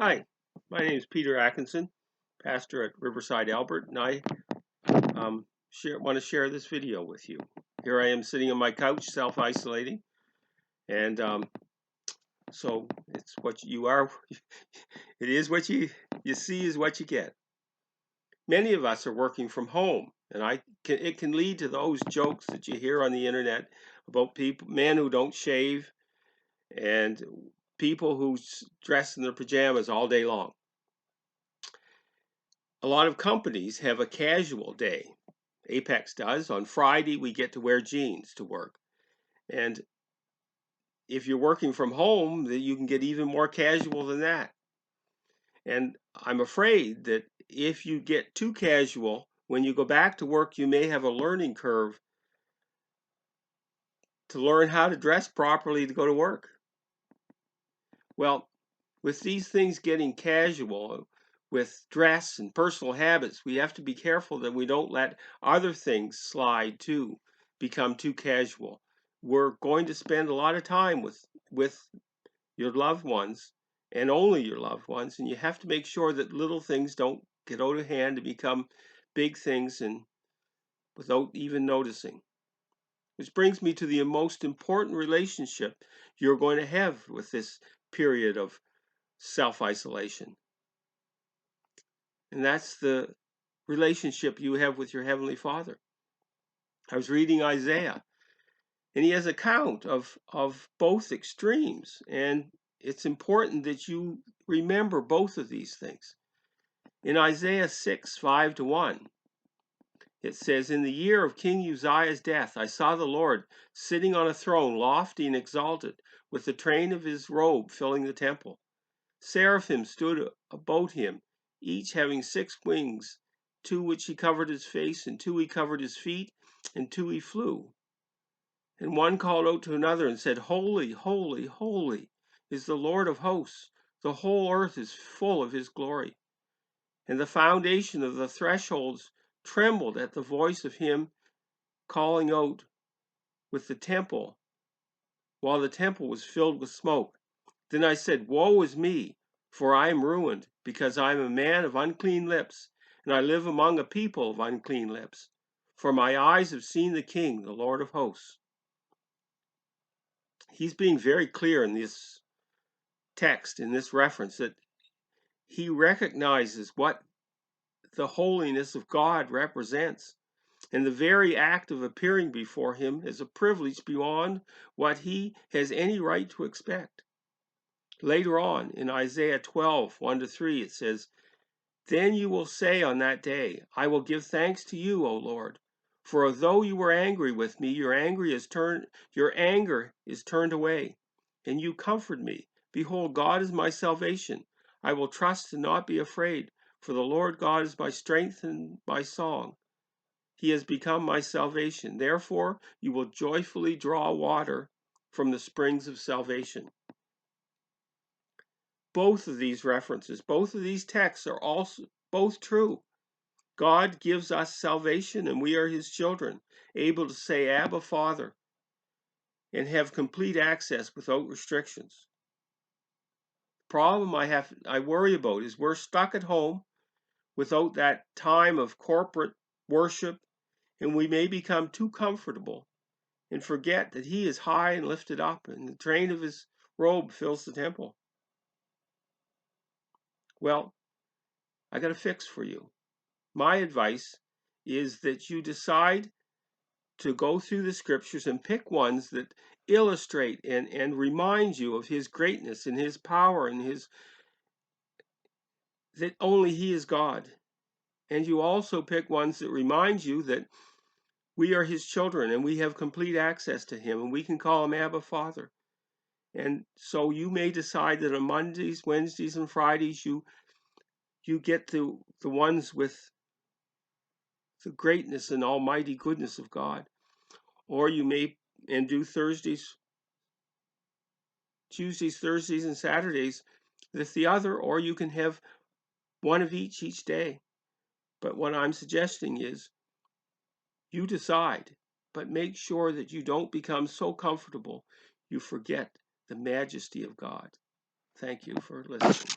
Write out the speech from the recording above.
Hi, my name is Peter Atkinson, pastor at Riverside, Albert, and I want to share this video with you. Here I am sitting on my couch, self-isolating, and so it's what you are. It is what you see is what you get. Many of us are working from home, and it can lead to those jokes that you hear on the internet about men who don't shave, and people who dress in their pajamas all day long. A lot of companies have a casual day. Apex does. On Friday, we get to wear jeans to work. And if you're working from home, you can get even more casual than that. And I'm afraid that if you get too casual, when you go back to work, you may have a learning curve to learn how to dress properly to go to work. Well, with these things getting casual, with dress and personal habits, we have to be careful that we don't let other things slide too, become too casual. We're going to spend a lot of time with your loved ones, and only your loved ones, and you have to make sure that little things don't get out of hand and become big things and without even noticing. Which brings me to the most important relationship you're going to have with this period of self-isolation. And that's the relationship you have with your Heavenly Father. I was reading Isaiah, and he has an account of both extremes. And it's important that you remember both of these things. In Isaiah 6:5-1, it says, "In the year of King Uzziah's death, I saw the Lord sitting on a throne, lofty and exalted, with the train of his robe filling the temple. Seraphim stood about him, each having 6 wings, 2 which he covered his face, and 2 he covered his feet, and 2 he flew. And one called out to another and said, Holy, holy, holy is the Lord of hosts. The whole earth is full of his glory. And the foundation of the thresholds trembled at the voice of him calling out with the temple, while the temple was filled with smoke. Then I said, Woe is me, for I am ruined, because I am a man of unclean lips, and I live among a people of unclean lips. For my eyes have seen the King, the Lord of hosts." He's being very clear in this text, in this reference, that he recognizes what the holiness of God represents. And the very act of appearing before him is a privilege beyond what he has any right to expect. Later on in Isaiah 12:1-3, it says, "Then you will say on that day, I will give thanks to you, O Lord, for although you were angry with me, your anger is turned away, and you comfort me. Behold, God is my salvation. I will trust and not be afraid, for the Lord God is my strength and my song. He has become my salvation. Therefore, you will joyfully draw water from the springs of salvation." Both of these references, both of these texts are also both true. God gives us salvation, and we are his children, able to say, Abba, Father, and have complete access without restrictions. The problem I worry about is we're stuck at home without that time of corporate worship, and we may become too comfortable and forget that he is high and lifted up, and the train of his robe fills the temple. Well, I got a fix for you. My advice is that you decide to go through the scriptures and pick ones that illustrate and remind you of his greatness and his power and that only he is God. And you also pick ones that remind you that we are his children and we have complete access to him, and we can call him Abba, Father. And so you may decide that on Mondays, Wednesdays, and Fridays you get the ones with the greatness and almighty goodness of God. Or you may do Tuesdays, Thursdays, and Saturdays with the other, or you can have one of each day. But what I'm suggesting is you decide, but make sure that you don't become so comfortable you forget the majesty of God. Thank you for listening.